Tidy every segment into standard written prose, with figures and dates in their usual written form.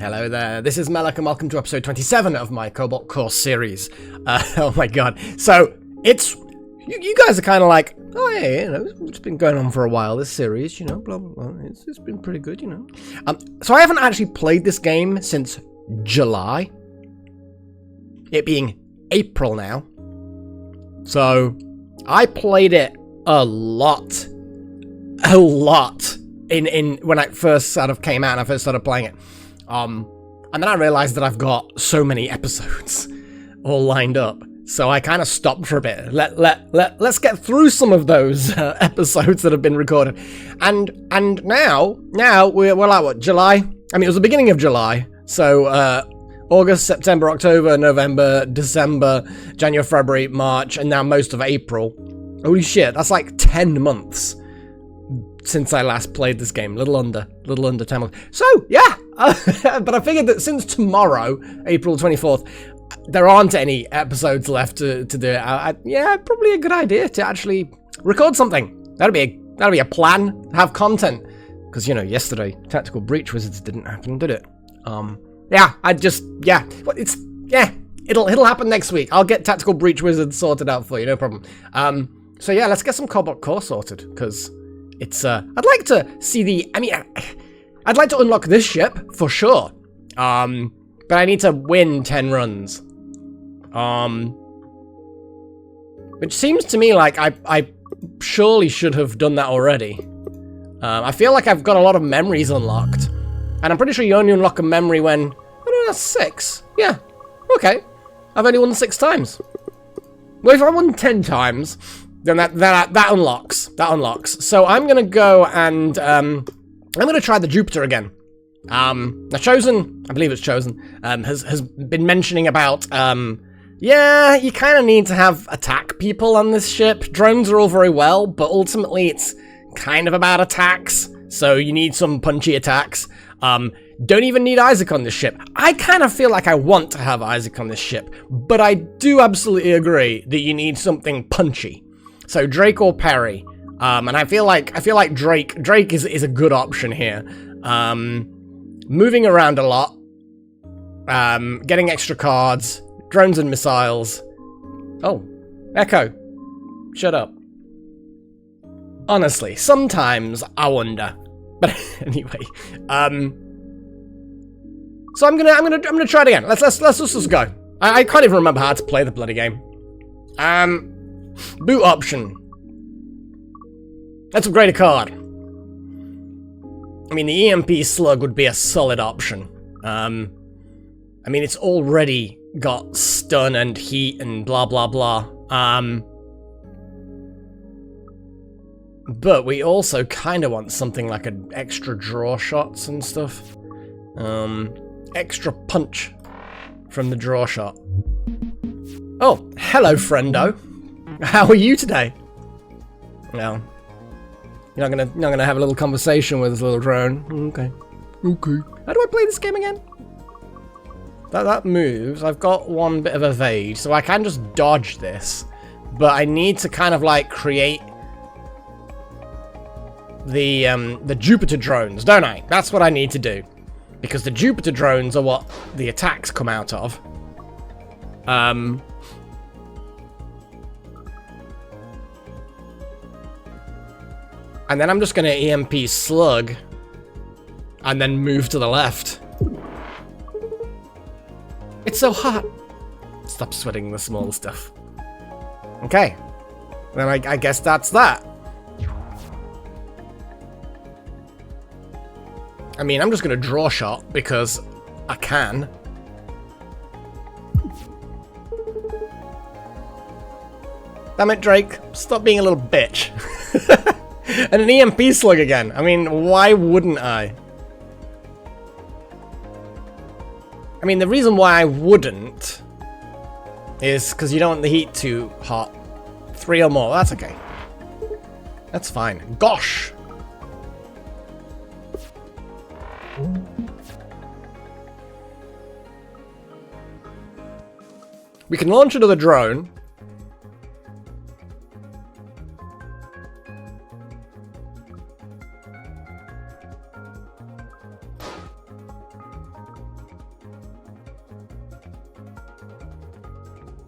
Hello there, this is Melek and welcome to episode 27 of my Cobalt course series. Oh my god, so it's, you guys are kind of like, oh yeah, you know, it's been going on for a while, this series, you know, blah blah blah, it's been pretty good, you know. So I haven't actually played this game since July, it being April now. So I played it a lot, in when I first sort of came out and I first started playing it. And then I realized that I've got so many episodes all lined up, so I kind of stopped for a bit. Let's get through some of those episodes that have been recorded, and now we're like what, July? I mean, it was the beginning of July, so August, September, October, November, December, January, February, March, and now most of April. Holy shit, that's like 10 months since I last played this game. Little under 10 months. So, yeah, but I figured that since tomorrow, April 24th, there aren't any episodes left to do it. Yeah, probably a good idea to actually record something. That'd be a plan, have content. Because, you know, yesterday, Tactical Breach Wizards didn't happen, did it? Yeah, it'll happen next week. I'll get Tactical Breach Wizards sorted out for you, no problem. So yeah, let's get some Cobalt core sorted, because it's, I'd like to see I'd like to unlock this ship, for sure. But I need to win 10 runs. Which seems to me like I surely should have done that already. I feel like I've got a lot of memories unlocked. And I'm pretty sure you only unlock a memory when, I don't know, that's 6. Yeah, okay. I've only won 6 times. Well, if I won 10 times, then that unlocks. That unlocks. So I'm gonna go and I'm gonna try the Jupiter again. Now Chosen, I believe it's Chosen, has been mentioning about yeah, you kind of need to have attack people on this ship. Drones are all very well, but ultimately it's kind of about attacks. So you need some punchy attacks. Don't even need Isaac on this ship. I kind of feel like I want to have Isaac on this ship, but I do absolutely agree that you need something punchy. So Drake or Perry, and I feel like Drake is a good option here. Moving around a lot, getting extra cards, drones and missiles. Oh, Echo, shut up. Honestly, sometimes I wonder. But anyway, so I'm gonna try it again. Let's just go. I can't even remember how to play the bloody game. Boot option. Let's upgrade a card. I mean, the EMP slug would be a solid option. I mean, it's already got stun and heat and blah blah blah. But we also kind of want something like an extra draw shots and stuff. Extra punch from the draw shot. Oh, hello, friendo. How are you today? No, you're not gonna have a little conversation with this little drone. Okay. How do I play this game again? That moves. I've got one bit of evade, so I can just dodge this. But I need to kind of like create the Jupiter drones, don't I? That's what I need to do. Because the Jupiter drones are what the attacks come out of. And then I'm just gonna EMP slug and then move to the left. It's so hot. Stop sweating the small stuff. Okay. Then I guess that's that. I mean, I'm just gonna draw shot because I can. Damn it, Drake. Stop being a little bitch. And an EMP slug again. I mean, why wouldn't I? I mean, the reason why I wouldn't is because you don't want the heat too hot. 3 or more, that's okay. That's fine. Gosh! We can launch another drone.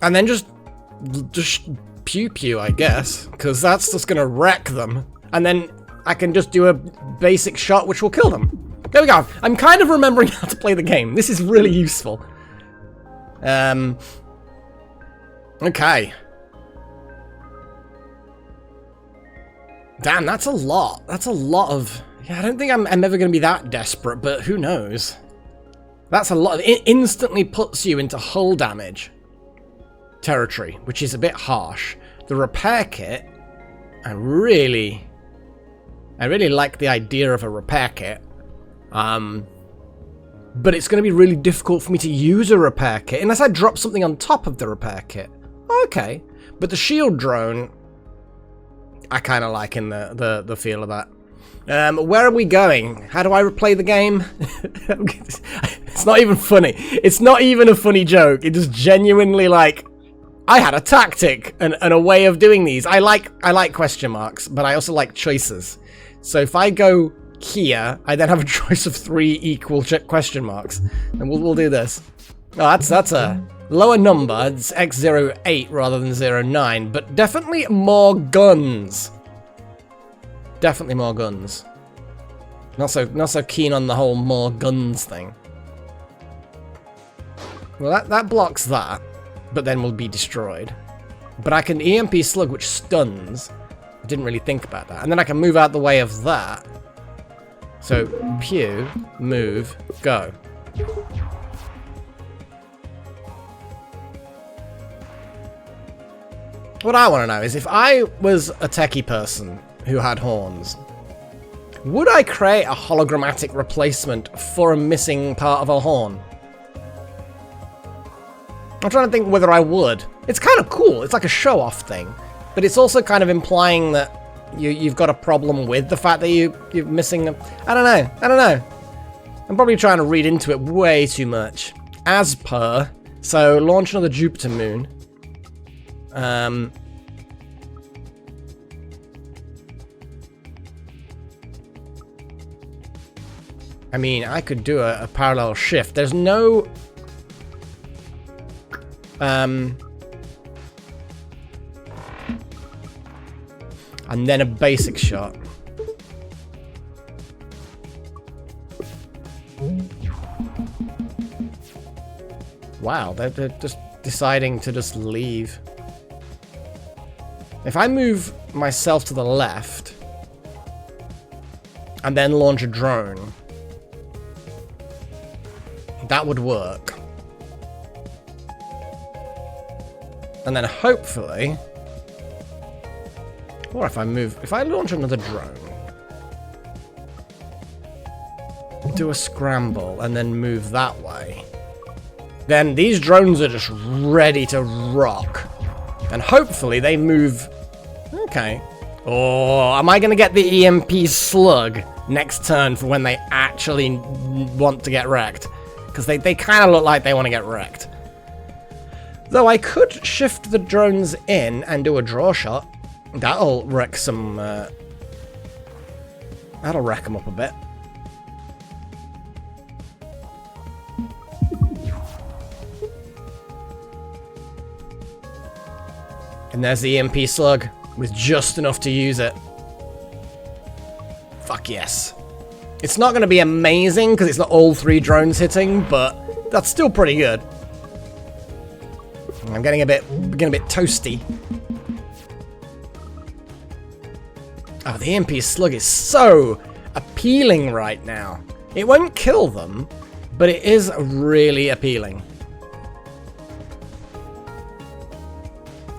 And then just pew pew, I guess, because that's just gonna wreck them. And then I can just do a basic shot which will kill them. There we go. I'm kind of remembering how to play the game. This is really useful. Okay. Damn, that's a lot. That's a lot of... Yeah, I don't think I'm ever going to be that desperate, but who knows? That's a lot. It instantly puts you into hull damage territory, which is a bit harsh. The repair kit, I really like the idea of a repair kit. But it's going to be really difficult for me to use a repair kit unless I drop something on top of the repair kit. Okay. But the shield drone, I kind of like in the feel of that. Where are we going? How do I replay the game? It's not even funny. It's not even a funny joke. It just genuinely, like, I had a tactic and a way of doing these. I like question marks, but I also like choices. So if I go here, I then have a choice of 3 equal question marks, and we'll do this. Oh, that's a lower number. It's X08 rather than 09, but definitely more guns. Definitely more guns. Not so keen on the whole more guns thing. Well, that blocks that, but then will be destroyed. But I can EMP slug, which stuns. I didn't really think about that. And then I can move out the way of that. So, pew, move, go. What I want to know is, if I was a techie person who had horns, would I create a hologrammatic replacement for a missing part of a horn? I'm trying to think whether I would. It's kind of cool. It's like a show-off thing. But it's also kind of implying that you've got a problem with the fact that you're missing them. I don't know. I'm probably trying to read into it way too much. As per, so launch another Jupiter moon. I mean, I could do a parallel shift. There's no... and then a basic shot. Wow, they're just deciding to just leave. If I move myself to the left and then launch a drone, that would work. And then hopefully, or if I launch another drone, do a scramble and then move that way, then these drones are just ready to rock. And hopefully they move... Okay. Oh, am I going to get the EMP slug next turn for when they actually want to get wrecked? Because they kind of look like they want to get wrecked. Though I could shift the drones in and do a draw shot. That'll wreck some... that'll wreck them up a bit. And there's the EMP slug, with just enough to use it. Fuck yes. It's not going to be amazing, because it's not all 3 drones hitting, but that's still pretty good. I'm getting a bit toasty. Oh, the EMP slug is so appealing right now. It won't kill them, but it is really appealing.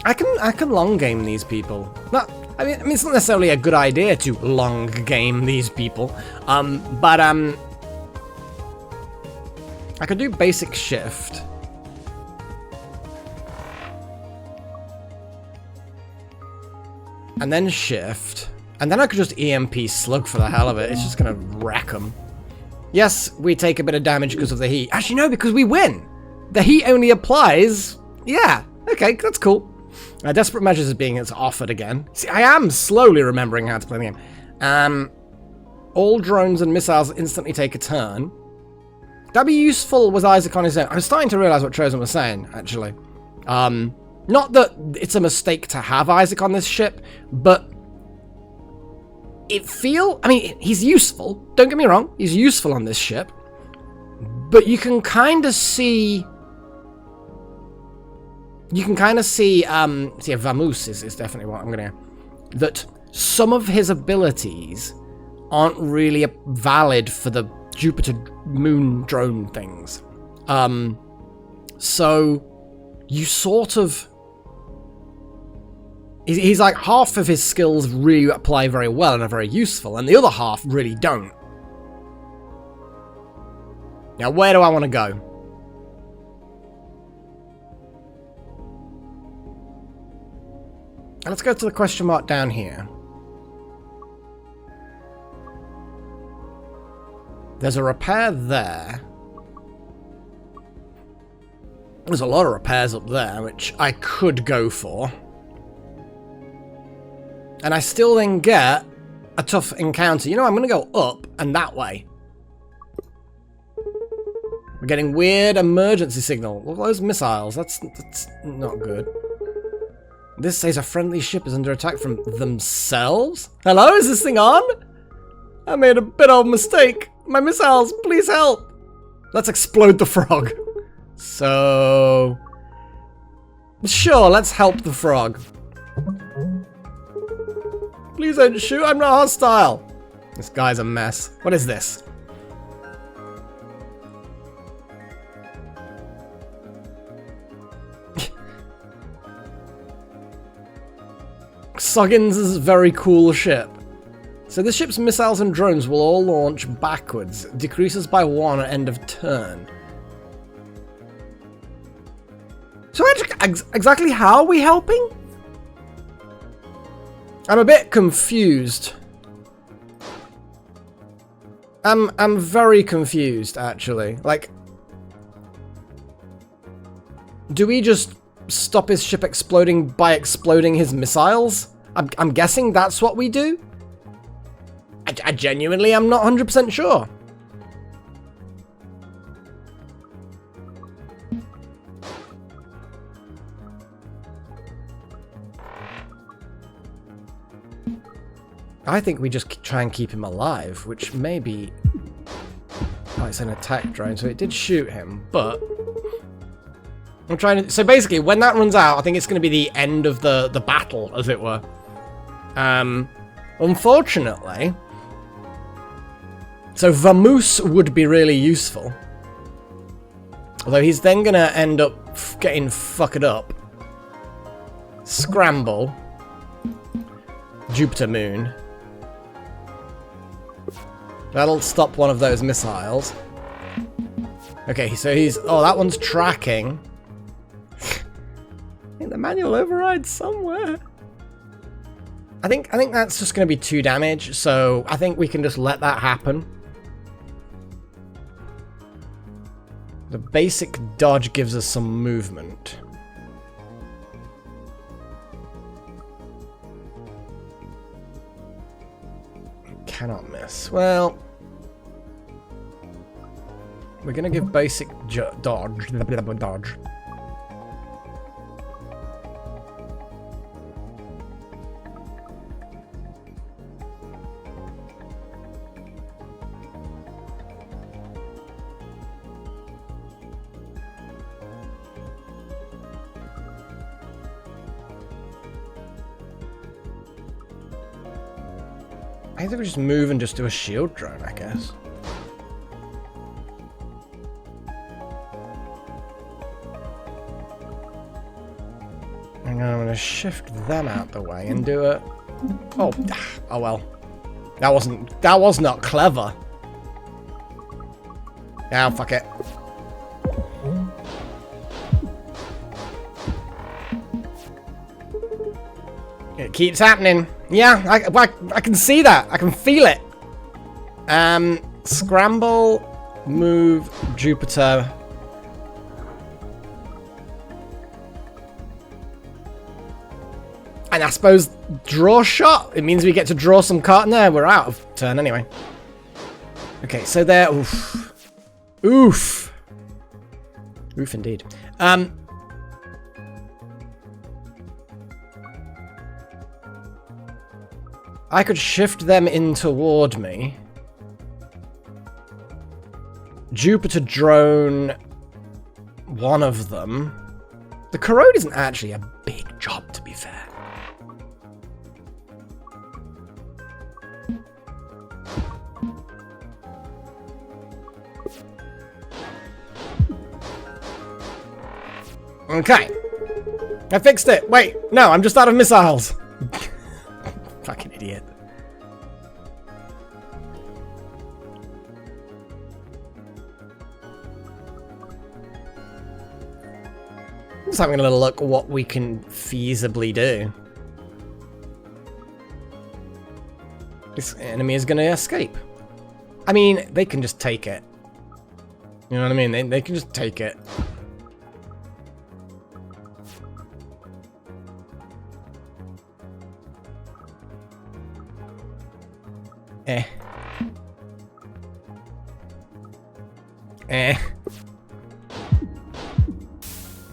I can long game these people. I mean, it's not necessarily a good idea to long game these people. But I could do basic shift. And then shift. And then I could just EMP slug for the hell of it. It's just gonna wreck them. Yes, we take a bit of damage because of the heat. Actually, no, because we win. The heat only applies... Yeah, okay, that's cool. Desperate measures is being offered again. See, I am slowly remembering how to play the game. All drones and missiles instantly take a turn. That'd be useful with Isaac on his own. I was starting to realize what Chosen was saying, actually. Not that it's a mistake to have Isaac on this ship, but I mean, he's useful. Don't get me wrong, he's useful on this ship. But you can kind of see... Vamoose is definitely what I'm going to... That some of his abilities aren't really valid for the Jupiter moon drone things. So you sort of... He's like, half of his skills really apply very well and are very useful, and the other half really don't. Now, where do I want to go? Let's go to the question mark down here. There's a repair there. There's a lot of repairs up there, which I could go for. And I still then get a tough encounter. You know, I'm going to go up and that way. We're getting weird emergency signal. Look at those missiles. That's not good. This says a friendly ship is under attack from themselves? Hello, is this thing on? I made a bit of a mistake. My missiles, please help. Let's explode the frog. So... Sure, let's help the frog. Please don't shoot, I'm not hostile. This guy's a mess. What is this? Soggins' very cool ship. So this ship's missiles and drones will all launch backwards. Decreases by 1 at end of turn. So exactly how are we helping? I'm a bit confused. I'm very confused, actually. Like, do we just stop his ship exploding by exploding his missiles? I'm guessing that's what we do. I genuinely am not 100% sure. I think we just try and keep him alive, which may be... Oh, it's an attack drone, so it did shoot him, but... I'm trying to... So basically, when that runs out, I think it's going to be the end of the battle, as it were. Unfortunately... So Vamoose would be really useful. Although he's then going to end up getting fucked up. Scramble. Jupiter moon. That'll stop one of those missiles. Okay, so he's... Oh, that one's tracking. I think the manual override's somewhere. I think that's just going to be 2 damage, so I think we can just let that happen. The basic dodge gives us some movement. Cannot miss. Well, we're going to give basic dodge. Dodge. I think we just move and just do a shield drone, I guess. Hang on, I'm going to shift them out the way and do it. Oh well. That was not clever. Now, fuck it. It keeps happening. Yeah, I can see that. I can feel it. Scramble, move, Jupiter. And I suppose draw shot. It means we get to draw some card. No, we're out of turn anyway. Okay, so there. Oof. Oof. Oof indeed. I could shift them in toward me. Jupiter drone one of them. The corrode isn't actually a big job, to be fair. Okay. I fixed it. Wait, no, I'm just out of missiles. Fucking idiot. Just having a little look at what we can feasibly do. This enemy is going to escape. I mean, they can just take it. You know what I mean? They can just take it.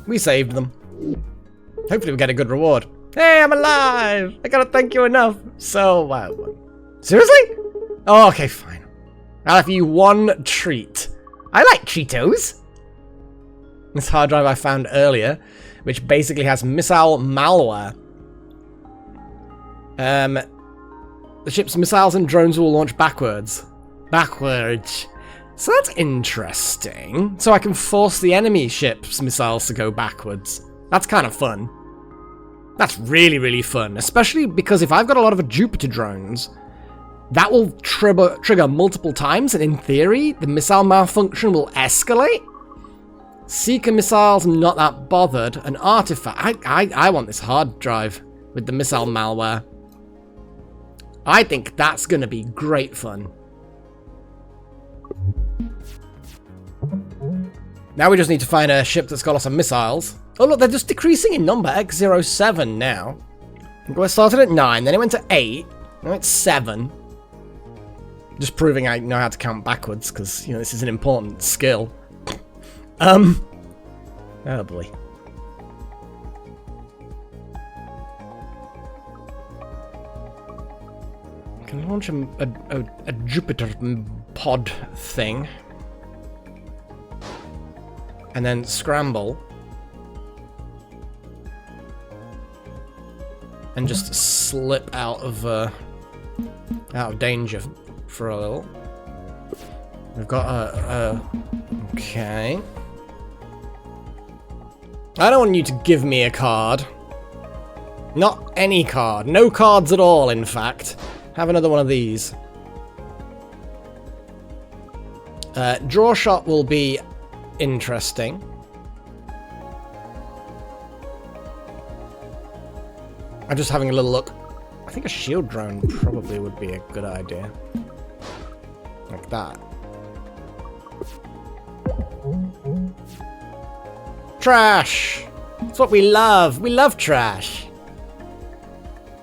We saved them. Hopefully we get a good reward. Hey, I'm alive! I gotta thank you enough. So, wow. Seriously? Oh, okay, fine. I'll offer you one treat. I like Cheetos. This hard drive I found earlier, which basically has missile malware. The ship's missiles and drones will launch backwards. Backwards. So that's interesting. So I can force the enemy ship's missiles to go backwards. That's kind of fun. That's really, really fun. Especially because if I've got a lot of Jupiter drones, that will trigger multiple times, and in theory, the missile malfunction will escalate. Seeker missiles, I'm not that bothered. An artifact. I want this hard drive with the missile malware. I think that's going to be great fun. Now we just need to find a ship that's got lots of missiles. Oh look, they're just decreasing in number. X07 now. We started at 9, then it went to 8. Now it's 7. Just proving I know how to count backwards, because, you know, this is an important skill. Oh boy. I can launch a Jupiter pod thing. And then scramble. And just slip out of danger for a little. We've got okay. I don't want you to give me a card. Not any card. No cards at all, in fact. Have another one of these. Draw shot will be interesting. I'm just having a little look. I think a shield drone probably would be a good idea. Like that. Trash! That's what we love. We love trash.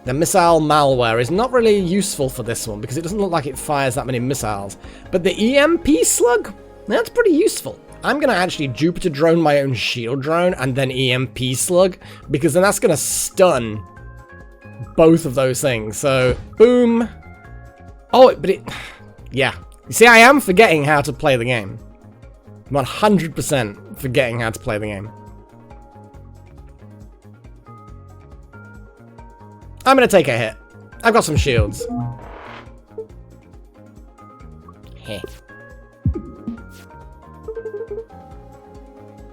The missile malware is not really useful for this one because it doesn't look like it fires that many missiles. But the EMP slug? That's pretty useful. I'm going to actually Jupiter drone my own shield drone and then EMP slug, because then that's going to stun both of those things. So, boom. Oh, but it... Yeah. You see, I am forgetting how to play the game. 100% forgetting how to play the game. I'm going to take a hit. I've got some shields. Heh.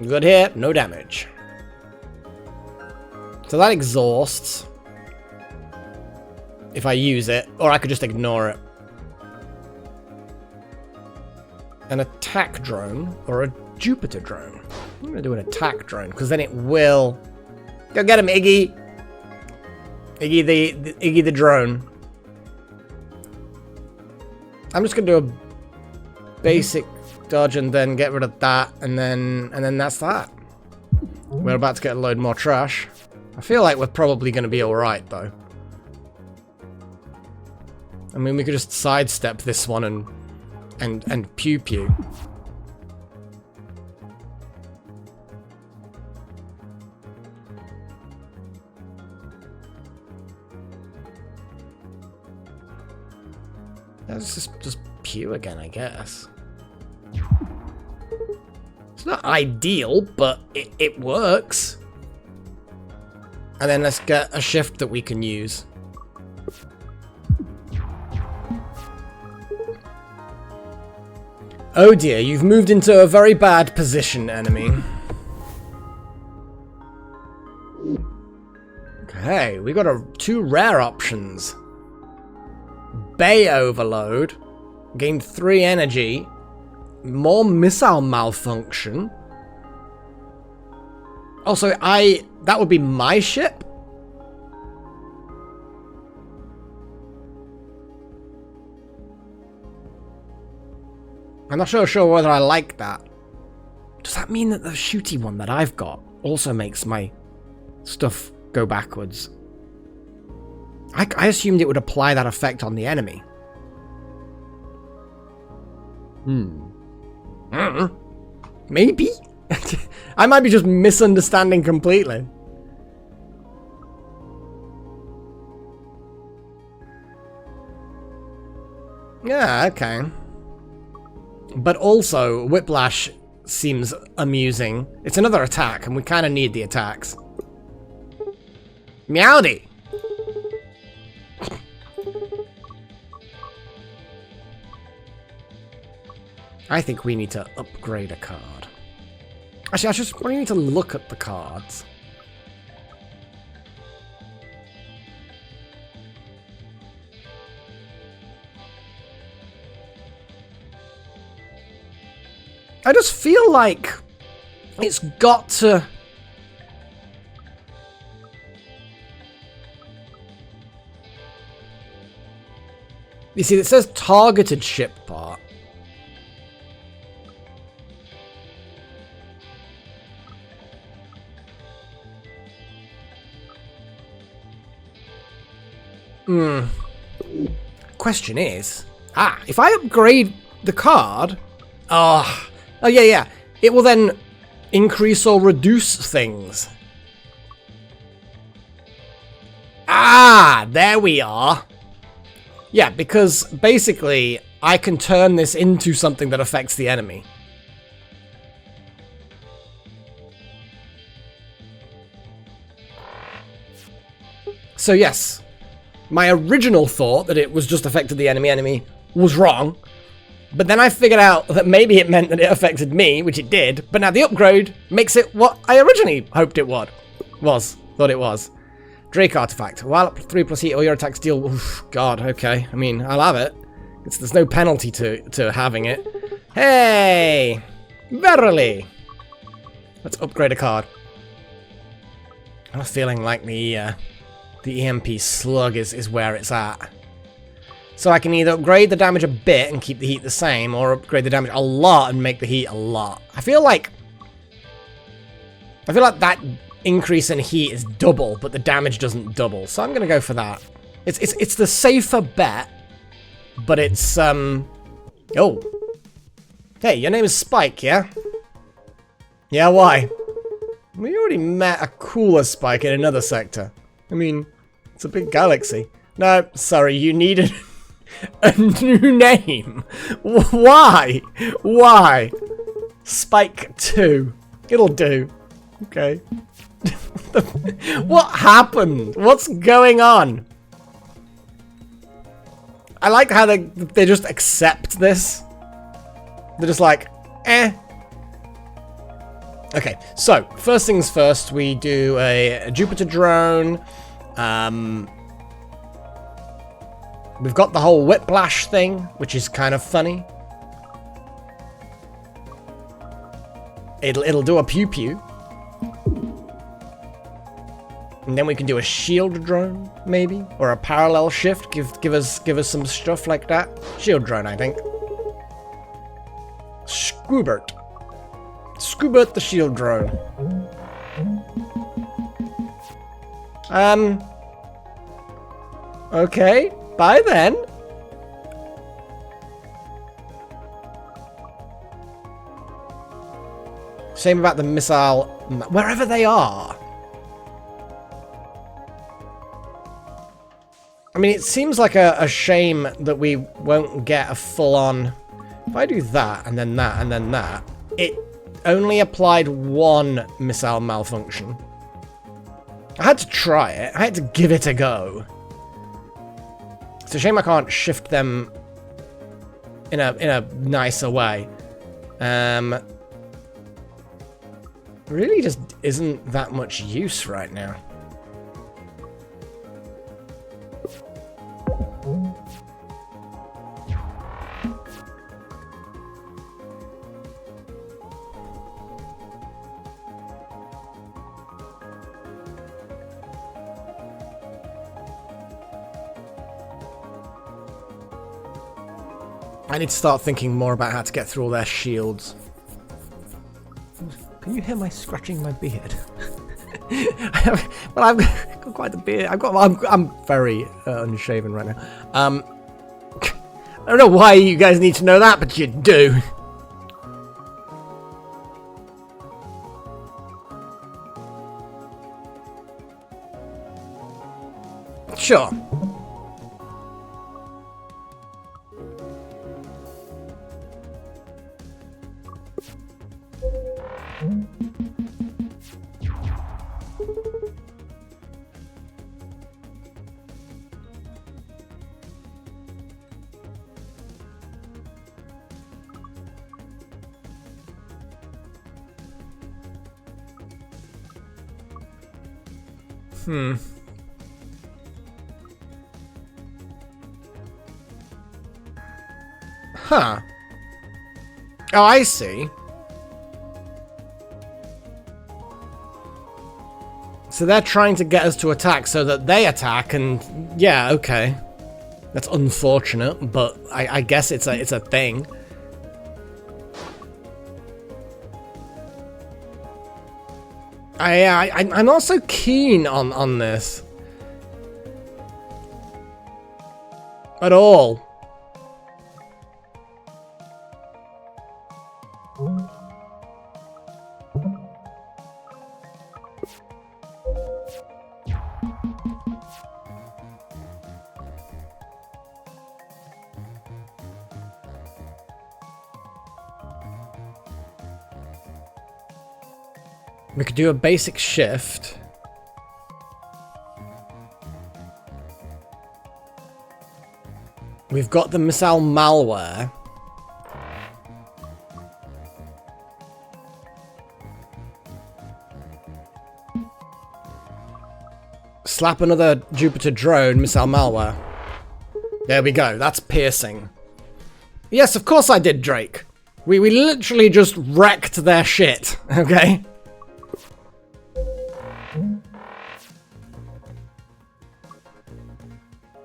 Good hit, no damage. So that exhausts. If I use it, or I could just ignore it. An attack drone, or a Jupiter drone. I'm going to do an attack drone, because then it will... Go get him, Iggy! Iggy the drone. I'm just going to do a basic dodge and then get rid of that, and then that's that. We're about to get a load more trash. I feel like we're probably going to be alright, though. I mean, we could just sidestep this one and pew-pew. That's just Pew again, I guess. It's not ideal, but it works. And then let's get a shift that we can use. Oh dear, you've moved into a very bad position, enemy. Okay, we got two rare options. Bay overload, gain 3 energy, more missile malfunction. Also, that would be my ship? I'm not sure whether I like that. Does that mean that the shooty one that I've got also makes my stuff go backwards? I assumed it would apply that effect on the enemy. Maybe? I might be just misunderstanding completely. Yeah, okay. But also, Whiplash seems amusing. It's another attack, and we kind of need the attacks. Meowdy! I think we need to upgrade a card. Actually, I just really need to look at the cards. I just feel like it's got to... You see, it says targeted ship part. Question is... if I upgrade the card... Oh, yeah. It will then increase or reduce things. There we are. Yeah, because basically, I can turn this into something that affects the enemy. So yes, my original thought that it was just affected the enemy was wrong. But then I figured out that maybe it meant that it affected me, which it did. But now the upgrade makes it what I originally hoped it would. Thought it was. Drake artifact. While up 3+ heat, all your attacks deal... Oof, God, okay. I mean, I'll have it. There's no penalty to having it. Hey! Verily! Let's upgrade a card. I have a feeling like the EMP slug is where it's at. So I can either upgrade the damage a bit and keep the heat the same, or upgrade the damage a lot and make the heat a lot. I feel like that increase in heat is double, but the damage doesn't double. So I'm gonna go for that. It's the safer bet, but it's Oh. Hey, your name is Spike, yeah? Yeah, why? We already met a cooler Spike in another sector. I mean, it's a big galaxy. No, sorry, you needed a new name. Why? Why? Spike 2. It'll do. Okay. What happened? What's going on? I like how they just accept this. They're just like, eh. Okay, so first things first, we do a Jupiter drone. We've got the whole Whiplash thing, which is kind of funny. It'll do a pew pew. And then we can do a shield drone, maybe, or a parallel shift. Give us some stuff like that. Shield drone, I think. Scoobert the shield drone. Okay, bye then. Same about the missile, wherever they are. I mean, it seems like a shame that we won't get a full-on... If I do that, and then that, and then that, it only applied one missile malfunction. I had to try it. I had to give it a go. It's a shame I can't shift them in a nicer way. Really just isn't that much use right now. I need to start thinking more about how to get through all their shields. Can you hear my scratching my beard? Well, I've got quite the beard. I'm very unshaven right now. I don't know why you guys need to know that, but you do. Sure. Huh. Oh, I see. So they're trying to get us to attack so that they attack, and yeah, okay. That's unfortunate, but I guess it's a thing. I'm not so keen on this. At all. We could do a basic shift. We've got the missile malware. Slap another Jupiter drone, missile malware. There we go, that's piercing. Yes, of course I did, Drake. We literally just wrecked their shit, okay?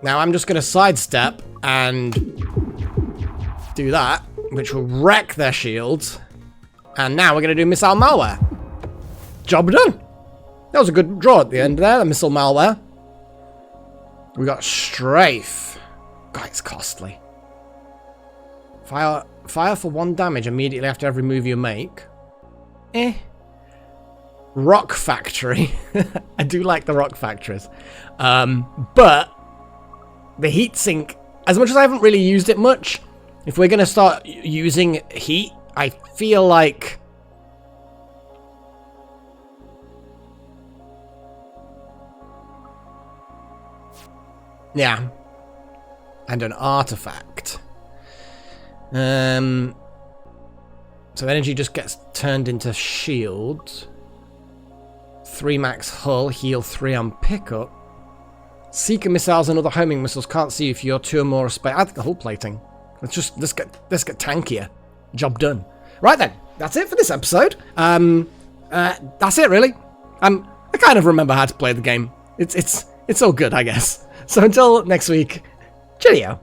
Now I'm just going to sidestep and do that, which will wreck their shields. And now we're going to do missile malware. Job done. That was a good draw at the end there, the missile malware. We got strafe. God, it's costly. Fire for 1 damage immediately after every move you make. Rock factory. I do like the rock factories. But the heatsink, as much as I haven't really used it much, if we're going to start using heat, I feel like... Yeah. And an artifact. So energy just gets turned into shield. 3 max hull, heal 3 on pickup. Seeker missiles and other homing missiles can't see you if you're 2 or more space. I think the hull plating. Let's get tankier. Job done. Right then, that's it for this episode. That's it really. I kind of remember how to play the game. It's all good, I guess. So until next week, cheerio.